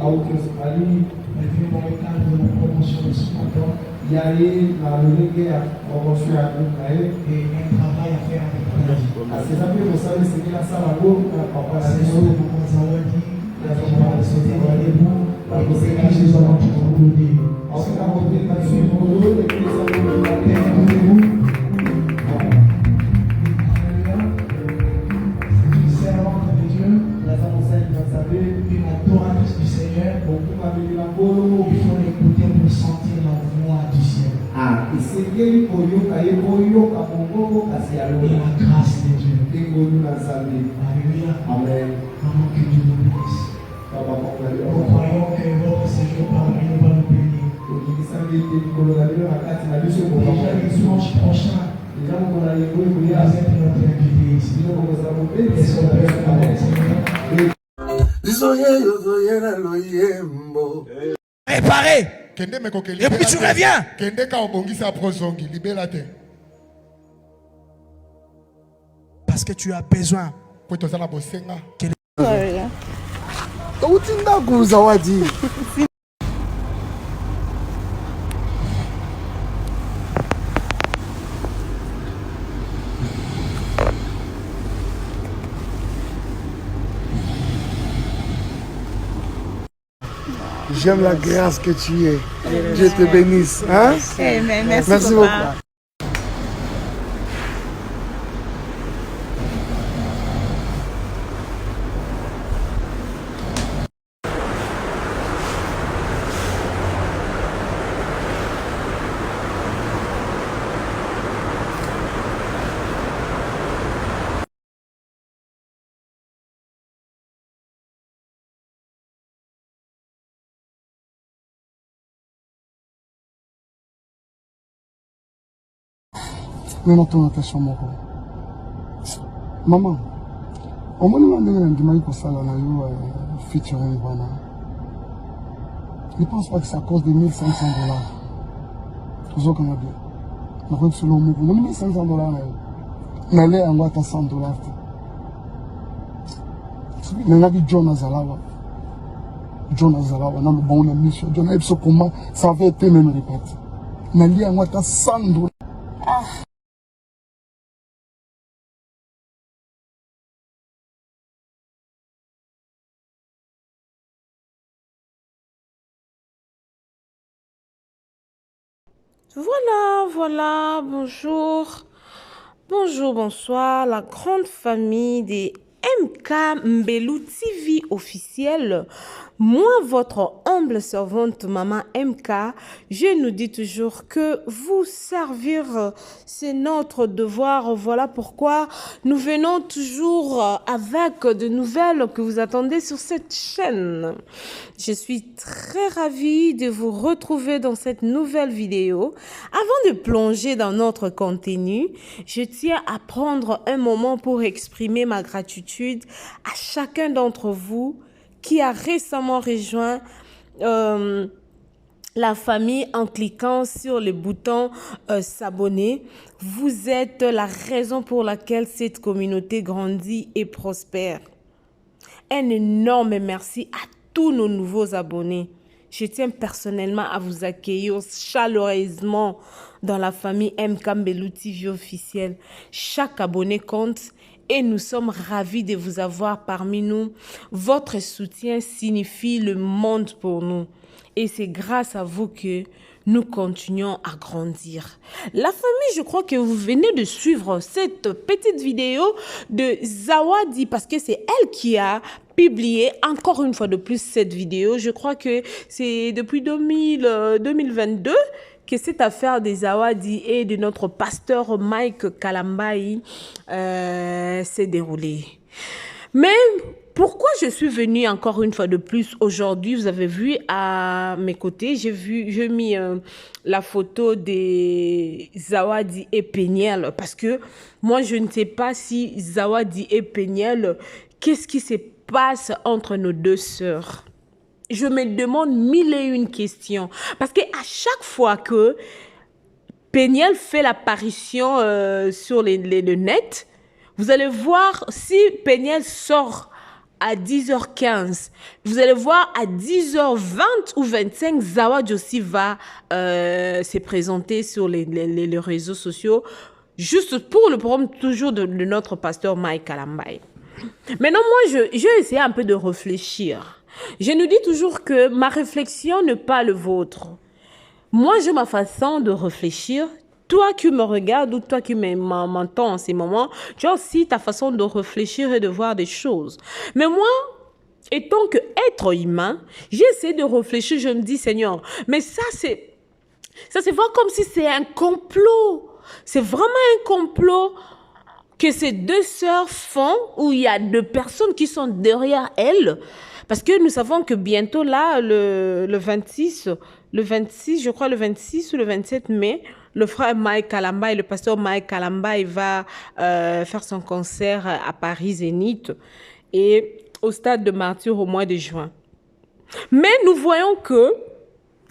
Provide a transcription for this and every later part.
dans le cadre de la promotion de ce matin. Et un travail à faire avec lui. C'est ça que vous savez, c'est qu'il a ça là-haut, papa, c'est ça que vous avez dit, il a fait mal, c'était rendez-vous, et vous avez dit, nous allons tout vous donner. En tout cas, vous pouvez passer pour nous, et puis ça vous donne rendez-vous. C'est une servante de Dieu, la femme enceinte, vous savez, une adoratrice du Seigneur. Il faut l'écouter pour sentir la voix du ciel. Ah, et c'est qu'il faut y la grâce de Dieu. Alléluia. Amen. Maman, que Dieu nous bénisse. Nous croyons que votre séjour parmi nous va nous bénir. Déjà le dimanche prochain, vous êtes notre invité ici. Est-ce qu'on peut faire avec Préparé. Et puis tu reviens. Parce que tu as besoin. J'aime la grâce que tu es. Dieu te bénisse. Hein? Amen. Merci beaucoup. Nena tunatesha moko. Mama, omoni mandenge ndima iko sala na yo featuring bana. Je pense pas que c'est à cause de 1500 dollars. Toujours comme dit. Na ko solo mo, 1500 dollars na le angwa ta 100 dollars. Nena bi John Azalawa. John Azalawa na mo bon na mission. John Epso comment ça avait été même répété. Na li angwa ta 100 dollars. Voilà, bonjour, bonsoir, la grande famille des MK Mbelou TV officiel. Moi, votre humble servante, Maman MK, je nous dis toujours que vous servir, c'est notre devoir. Voilà pourquoi nous venons toujours avec de nouvelles que vous attendez sur cette chaîne. Je suis très ravie de vous retrouver dans cette nouvelle vidéo. Avant de plonger dans notre contenu, je tiens à prendre un moment pour exprimer ma gratitude à chacun d'entre vous qui a récemment rejoint la famille en cliquant sur le bouton s'abonner. Vous êtes la raison pour laquelle cette communauté grandit et prospère. Un énorme merci à tous nos nouveaux abonnés. Je tiens personnellement à vous accueillir chaleureusement dans la famille MK Mbelou TV officielle. Chaque abonné compte et nous sommes ravis de vous avoir parmi nous. Votre soutien signifie le monde pour nous. Et c'est grâce à vous que nous continuons à grandir. La famille, je crois que vous venez de suivre cette petite vidéo de Zawadi parce que c'est elle qui a publié encore une fois de plus cette vidéo. Je crois que c'est depuis 2022 que cette affaire des Zawadi et de notre pasteur Mike Kalambayi s'est déroulée. Mais pourquoi je suis venue encore une fois de plus aujourd'hui? Vous avez vu à mes côtés, j'ai mis la photo des Zawadi et Peniel parce que moi je ne sais pas si Zawadi et Peniel, qu'est-ce qui se passe entre nos deux sœurs? Je me demande mille et une questions parce que à chaque fois que Peniel fait l'apparition sur le net, vous allez voir si Peniel sort à 10h15. Vous allez voir, à 10h20 ou 25, Zawadi aussi va se présenter sur les réseaux sociaux, juste pour le programme toujours de notre pasteur Mike Kalambaye. Maintenant, moi, j'ai essayé un peu de réfléchir. Je nous dis toujours que ma réflexion n'est pas le vôtre. Moi, j'ai ma façon de réfléchir. Toi qui me regardes ou toi qui m'entends en ces moments, tu as aussi ta façon de réfléchir et de voir des choses. Mais moi, étant qu'être humain, j'ai essayé de réfléchir. Je me dis, Seigneur, mais ça c'est voir comme si c'est un complot. C'est vraiment un complot que ces deux sœurs font, où il y a deux personnes qui sont derrière elles. Parce que nous savons que bientôt, là, le 26, je crois le 26 ou le 27 mai, le frère Mike Kalambaye, le pasteur Mike Kalambaye va faire son concert à Paris Zénith et au stade de Martyrs au mois de juin. Mais nous voyons que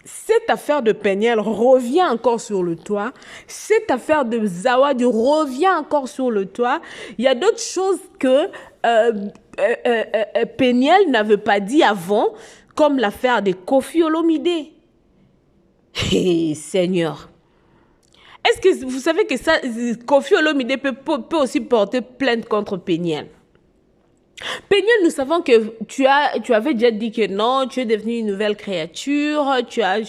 cette affaire de Peniel revient encore sur le toit. Cette affaire de Zawadi revient encore sur le toit. Il y a d'autres choses que Peniel n'avait pas dit avant, comme l'affaire de Koffi Olomide. Hey, Seigneur. Est-ce que vous savez que ça, Koffi Olomide peut aussi porter plainte contre Peniel? Peniel, nous savons que tu avais déjà dit que non, tu es devenu une nouvelle créature, tu as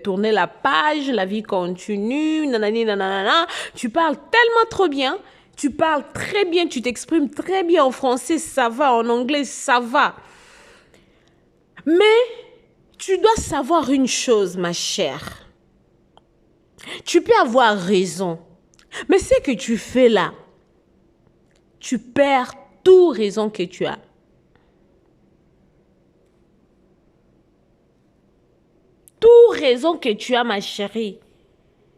tourné la page, la vie continue, nanani, nanana. Tu parles tellement trop bien, tu parles très bien, tu t'exprimes très bien en français, ça va, en anglais, ça va. Mais tu dois savoir une chose, ma chère. Tu peux avoir raison, mais ce que tu fais là, tu perds toute raison que tu as. Toute raison que tu as, ma chérie,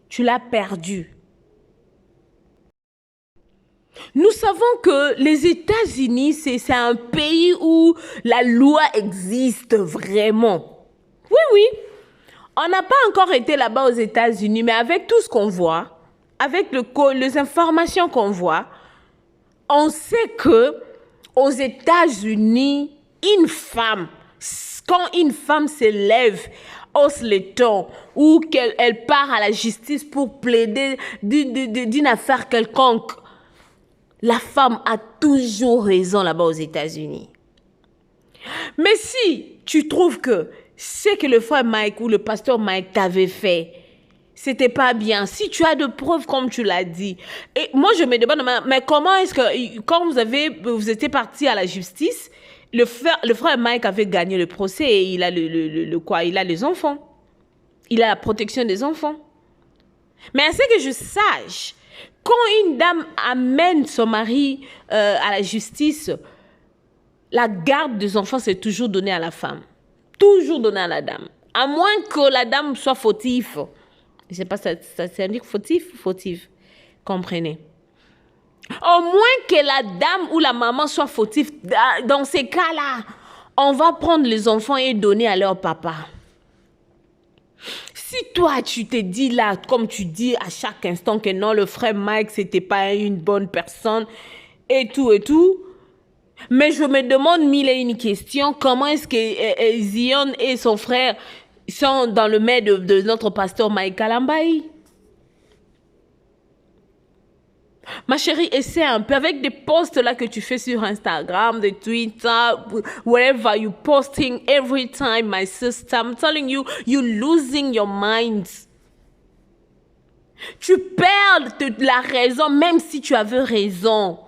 tu l'as perdue. Nous savons que les États-Unis, c'est un pays où la loi existe vraiment. Oui, oui. On n'a pas encore été là-bas aux États-Unis, mais avec tout ce qu'on voit, avec les informations qu'on voit, on sait que aux États-Unis, une femme, quand une femme se lève, hausse les tons, ou qu'elle part à la justice pour plaider d'une affaire quelconque, la femme a toujours raison là-bas aux États-Unis. Mais si tu trouves que ce que le frère Mike ou le pasteur Mike t'avait fait, c'était pas bien, si tu as de preuves comme tu l'as dit, et moi je me demande, mais comment est-ce que, quand vous étiez parti à la justice, le frère Mike avait gagné le procès et il a il a les enfants. Il a la protection des enfants. Mais à ce que je sache, quand une dame amène son mari à la justice, la garde des enfants, c'est toujours donné à la femme. Toujours donné à la dame. À moins que la dame soit fautive. Je ne sais pas, ça indique fautive. Comprenez. Au moins que la dame ou la maman soit fautive. Dans ces cas-là, on va prendre les enfants et donner à leur papa. Si toi, tu te dis là, comme tu dis à chaque instant que non, le frère Mike, c'était pas une bonne personne, et tout, mais je me demande mille et une questions, comment est-ce que Zion et son frère sont dans le mail de notre pasteur Mike Kalambaye? Ma chérie, essaie un peu avec des posts là que tu fais sur Instagram, de Twitter, wherever you posting every time, my sister, I'm telling you, you're losing your mind. Tu perds la raison même si tu avais raison.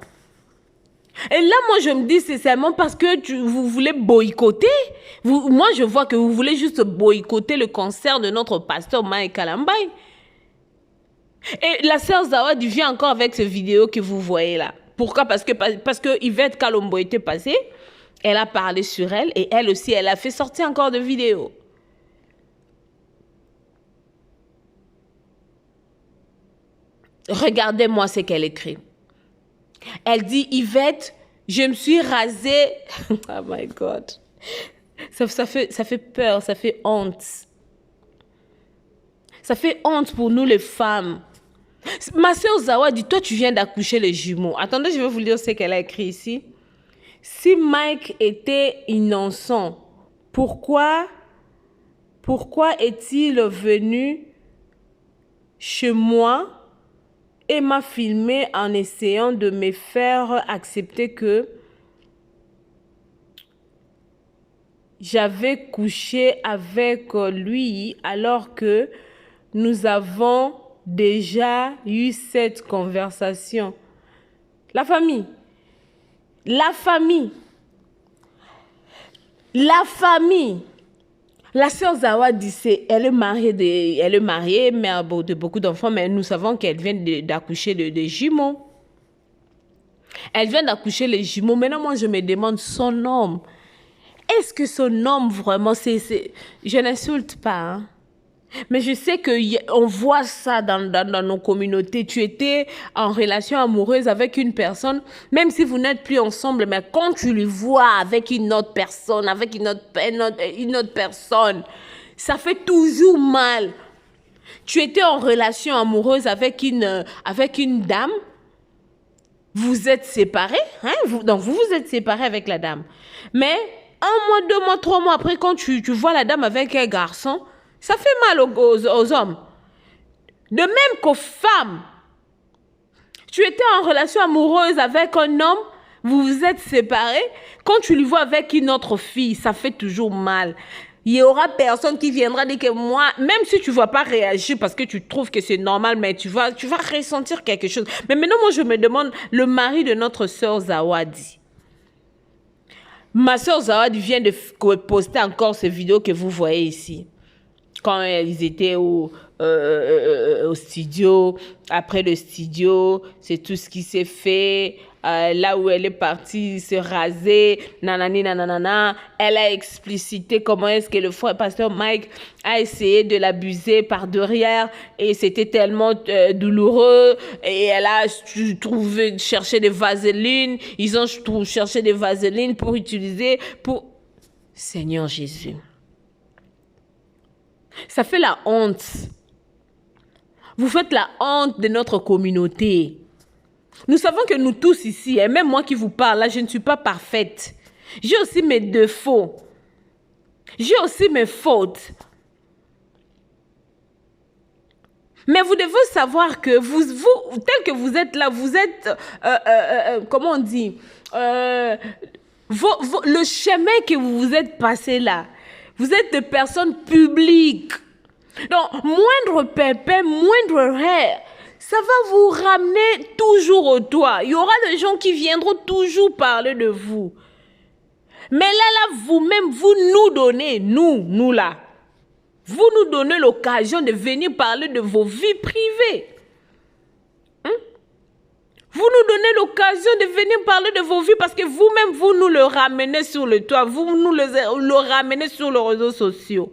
Et là, moi, je me dis, c'est seulement parce que vous voulez boycotter. Moi, je vois que vous voulez juste boycotter le concert de notre pasteur Mike Kalambaye. Et la sœur Zawadi vient encore avec cette vidéo que vous voyez là. Pourquoi? Parce que Yvette Kalombo était passée. Elle a parlé sur elle. Et elle aussi, elle a fait sortir encore de vidéos. Regardez-moi ce qu'elle écrit. Elle dit, Yvette, je me suis rasée. Oh my God. Ça fait peur, ça fait honte. Ça fait honte pour nous les femmes. Ma soeur Zawadi, toi tu viens d'accoucher les jumeaux. Attendez, je vais vous lire ce qu'elle a écrit ici. Si Mike était innocent, pourquoi est-il venu chez moi et m'a filmé en essayant de me faire accepter que j'avais couché avec lui alors que nous avons déjà eu cette conversation? La famille. La sœur Zawadi, elle est mariée, mère de beaucoup d'enfants, mais nous savons qu'elle vient d'accoucher de jumeaux. Elle vient d'accoucher les jumeaux. Maintenant, moi, je me demande son homme. Est-ce que son homme, vraiment, je n'insulte pas, hein? Mais je sais qu'on voit ça dans nos communautés. Tu étais en relation amoureuse avec une personne, même si vous n'êtes plus ensemble, mais quand tu le vois avec une autre personne, avec une autre personne, ça fait toujours mal. Tu étais en relation amoureuse avec une dame, vous êtes séparés, hein? Donc vous êtes séparés avec la dame. Mais 1 mois, 2 mois, 3 mois après, quand tu vois la dame avec un garçon, ça fait mal aux hommes. De même qu'aux femmes. Tu étais en relation amoureuse avec un homme, vous vous êtes séparés. Quand tu le vois avec une autre fille, ça fait toujours mal. Il y aura personne qui viendra dire que moi, même si tu ne vas pas réagir parce que tu trouves que c'est normal, mais tu vas ressentir quelque chose. Mais maintenant, moi, je me demande, le mari de notre sœur Zawadi. Ma sœur Zawadi vient de poster encore ces vidéos que vous voyez ici. Quand ils étaient au studio, après le studio, c'est tout ce qui s'est fait. Là où elle est partie se raser, nanani nanana, elle a explicité comment est-ce que le frère pasteur Mike a essayé de l'abuser par derrière et c'était tellement douloureux et elle a cherché des vaselines, ils ont cherché des vaselines pour utiliser pour... Seigneur Jésus. Ça fait la honte. Vous faites la honte de notre communauté. Nous savons que nous tous ici, et même moi qui vous parle, là, je ne suis pas parfaite. J'ai aussi mes défauts. J'ai aussi mes fautes. Mais vous devez savoir que vous tel que vous êtes là, vous êtes, comment on dit, le chemin que vous vous êtes passé là, vous êtes des personnes publiques. Donc, moindre pépin, moindre erreur, ça va vous ramener toujours au toit. Il y aura des gens qui viendront toujours parler de vous. Mais là, vous-même, vous nous donnez, nous là, vous nous donnez l'occasion de venir parler de vos vies privées. Vous nous donnez l'occasion de venir parler de vos vies parce que vous-même, vous nous le ramenez sur le toit. Vous nous le ramenez sur les réseaux sociaux.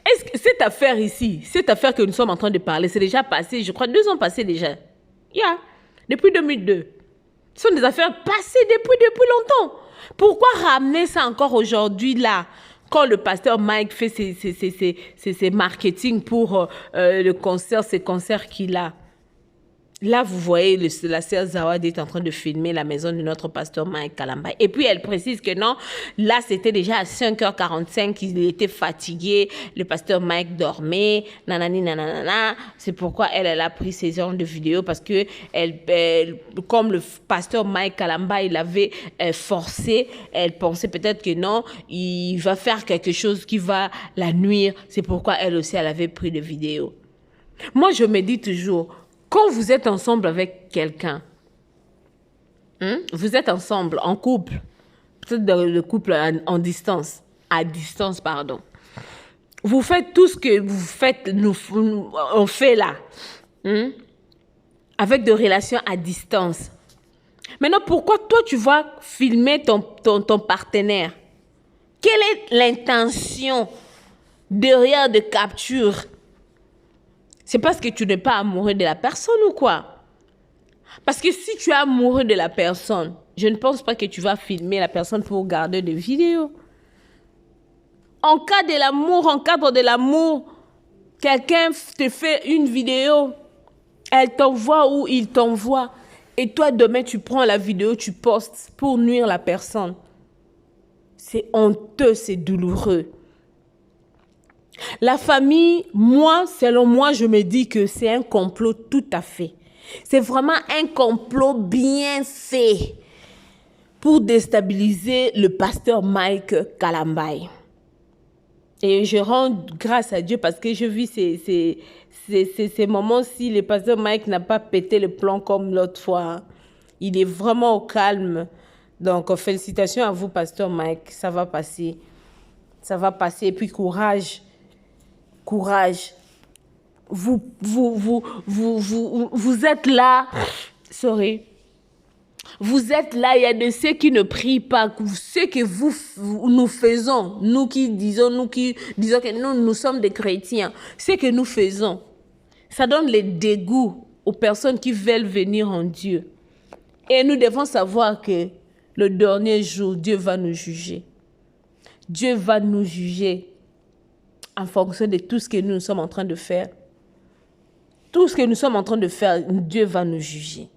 Est-ce que cette affaire ici, cette affaire que nous sommes en train de parler, c'est déjà passé, je crois, 2 ans passés déjà. Depuis 2002. Ce sont des affaires passées depuis longtemps. Pourquoi ramener ça encore aujourd'hui là, quand le pasteur Mike fait ses marketing pour le concert, ces concerts qu'il a? Là, vous voyez, la sœur Zawadi est en train de filmer la maison de notre pasteur Mike Kalamba. Et puis, elle précise que non, là, c'était déjà à 5h45, il était fatigué, le pasteur Mike dormait, nanani, nanana. C'est pourquoi elle a pris ces genres de vidéos parce que, comme le pasteur Mike Kalamba, il avait forcé, elle pensait peut-être que non, il va faire quelque chose qui va la nuire. C'est pourquoi elle aussi, elle avait pris des vidéos. Moi, je me dis toujours, quand vous êtes ensemble avec quelqu'un, vous êtes ensemble, en couple, peut-être le couple en distance, à distance, pardon. Vous faites tout ce que vous faites, on fait là, avec des relations à distance. Maintenant, pourquoi toi, tu vas filmer ton partenaire? Quelle est l'intention derrière de capture? C'est parce que tu n'es pas amoureux de la personne ou quoi? Parce que si tu es amoureux de la personne, je ne pense pas que tu vas filmer la personne pour garder des vidéos. En cas de l'amour, en cadre de l'amour, quelqu'un te fait une vidéo, elle t'envoie ou il t'envoie. Et toi, demain, tu prends la vidéo, tu postes pour nuire la personne. C'est honteux, c'est douloureux. La famille, moi, selon moi, je me dis que c'est un complot tout à fait. C'est vraiment un complot bien fait pour déstabiliser le pasteur Mike Kalambay. Et je rends grâce à Dieu parce que je vis ces moments-ci, le pasteur Mike n'a pas pété le plomb comme l'autre fois. Il est vraiment au calme. Donc, félicitations à vous, pasteur Mike. Ça va passer. Ça va passer. Et puis, courage. Courage. Vous êtes là. Sorry. Vous êtes là, il y a de ceux qui ne prient pas, ce que nous faisons, nous qui disons que nous sommes des chrétiens, ce que nous faisons, ça donne le dégoût aux personnes qui veulent venir en Dieu. Et nous devons savoir que le dernier jour, Dieu va nous juger. Dieu va nous juger en fonction de tout ce que nous sommes en train de faire. Tout ce que nous sommes en train de faire, Dieu va nous juger.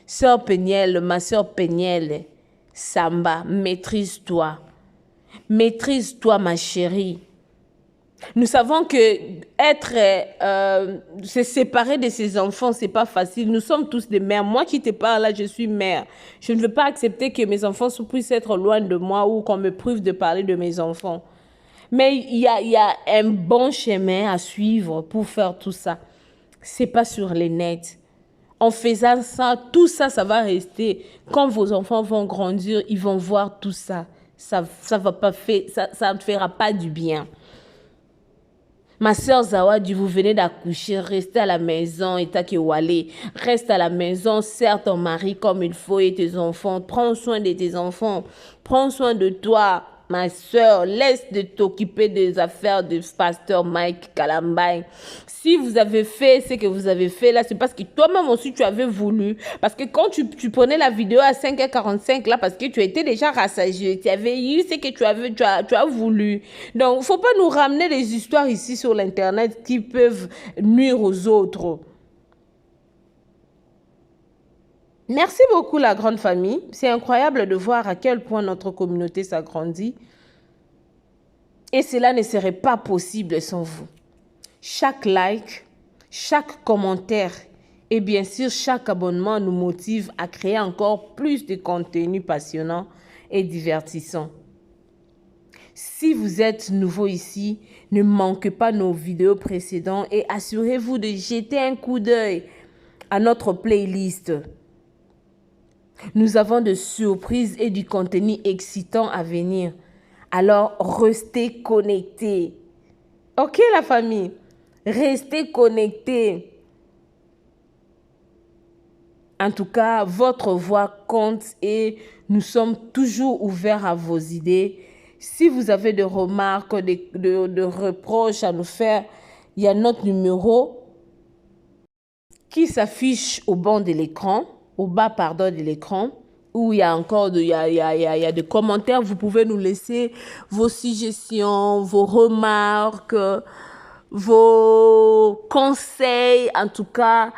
Sœur Péniel, ma sœur Péniel, Samba, maîtrise-toi. Maîtrise-toi, ma chérie. Nous savons que se séparer de ses enfants, c'est pas facile. Nous sommes tous des mères. Moi qui te parle là, je suis mère. Je ne veux pas accepter que mes enfants puissent être loin de moi ou qu'on me prive de parler de mes enfants. Mais il y a un bon chemin à suivre pour faire tout ça. C'est pas sur les nets. En faisant ça, tout ça, ça va rester. Quand vos enfants vont grandir, ils vont voir tout ça. Ça ne fera pas du bien. Ma sœur Zawadi, vous venez d'accoucher, restez à la maison, et Wale. Reste à la maison, sers ton mari comme il faut et tes enfants. Prends soin de tes enfants. Prends soin de toi. Ma sœur, laisse de t'occuper des affaires du pasteur Mike Kalambay. Si vous avez fait ce que vous avez fait là, c'est parce que toi-même aussi tu avais voulu. Parce que quand tu prenais la vidéo à 5h45 là, parce que tu étais déjà rassasié, tu avais eu ce que tu as voulu. Donc, faut pas nous ramener des histoires ici sur l'internet qui peuvent nuire aux autres. Merci beaucoup la grande famille. C'est incroyable de voir à quel point notre communauté s'agrandit. Et cela ne serait pas possible sans vous. Chaque like, chaque commentaire et bien sûr chaque abonnement nous motive à créer encore plus de contenu passionnant et divertissant. Si vous êtes nouveau ici, ne manquez pas nos vidéos précédentes et assurez-vous de jeter un coup d'œil à notre playlist. Nous avons de surprises et du contenu excitant à venir. Alors, restez connectés. Ok, la famille? Restez connectés. En tout cas, votre voix compte et nous sommes toujours ouverts à vos idées. Si vous avez des remarques, de reproches à nous faire, il y a notre numéro qui s'affiche au bas de l'écran. De l'écran, où il y a encore il y a des commentaires. Vous pouvez nous laisser vos suggestions, vos remarques, vos conseils. En tout cas,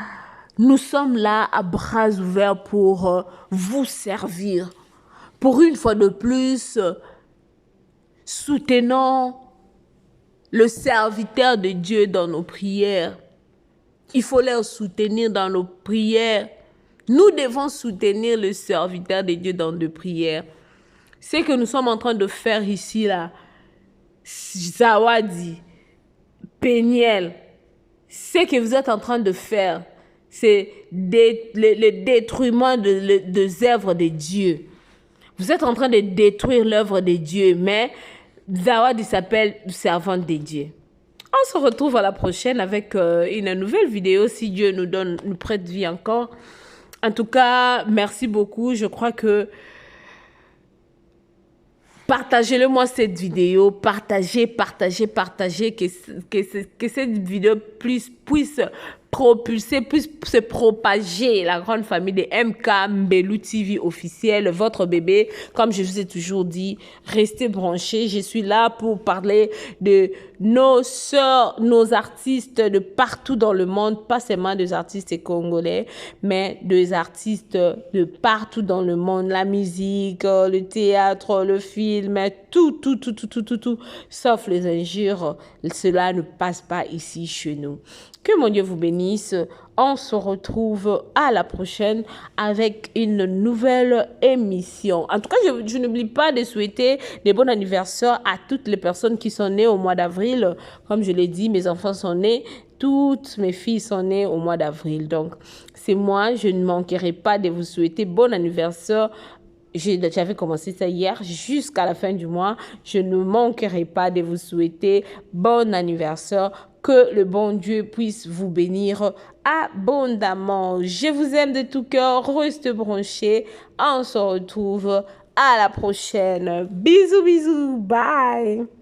nous sommes là à bras ouverts pour vous servir. Pour une fois de plus, soutenons le serviteur de Dieu dans nos prières. Il faut les soutenir dans nos prières. Nous devons soutenir le serviteur de Dieu dans nos prières. Ce que nous sommes en train de faire ici, là, Zawadi, Péniel, ce que vous êtes en train de faire, c'est le détruisement des œuvres de Dieu. Vous êtes en train de détruire l'œuvre de Dieu, mais Zawadi s'appelle servante de Dieu. On se retrouve à la prochaine avec une nouvelle vidéo, si Dieu nous prête vie encore. En tout cas, merci beaucoup. Je crois que partagez-le moi cette vidéo. Partagez. Que cette vidéo puisse propulser, puisse se propager la grande famille de MK Mbelou TV officiel, votre bébé. Comme je vous ai toujours dit, restez branchés. Je suis là pour parler de nos sœurs, nos artistes de partout dans le monde, pas seulement des artistes congolais, mais des artistes de partout dans le monde. La musique, le théâtre, le film, tout, sauf les injures. Cela ne passe pas ici chez nous. Que mon Dieu vous bénisse. On se retrouve à la prochaine avec une nouvelle émission. En tout cas, je n'oublie pas de souhaiter des bons anniversaires à toutes les personnes qui sont nées au mois d'avril. Comme je l'ai dit, mes enfants sont nés. Toutes mes filles sont nées au mois d'avril. Donc, c'est moi, je ne manquerai pas de vous souhaiter bon anniversaire. J'avais commencé ça hier jusqu'à la fin du mois. Je ne manquerai pas de vous souhaiter bon anniversaire. Que le bon Dieu puisse vous bénir abondamment. Je vous aime de tout cœur. Restez branchés. On se retrouve à la prochaine. Bisous, bisous. Bye.